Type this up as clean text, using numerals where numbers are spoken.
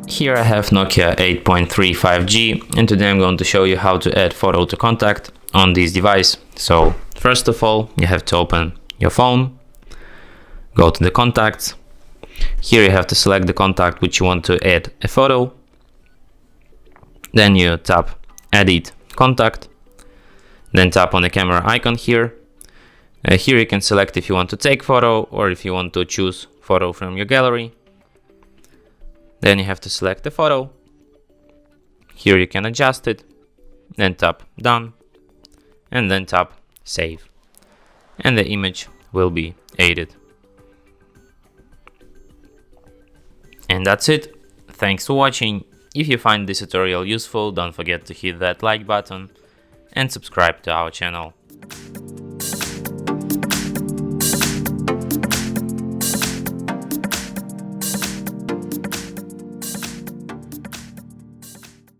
Here I have Nokia 8.3 5G, and today I'm going to show you how to add photo to contact on this device. So first of all, you have to open your phone, go to the contacts. Here you have to select the contact which you want to add a photo. Then you tap Edit Contact. Then tap on the camera icon here. Here you can select if you want to take photo or if you want to choose photo from your gallery. Then you have to select the photo. Here you can adjust it. Then tap Done. And then tap Save. And the image will be added. And that's it. Thanks for watching. If you find this tutorial useful, don't forget to hit that like button and subscribe to our channel.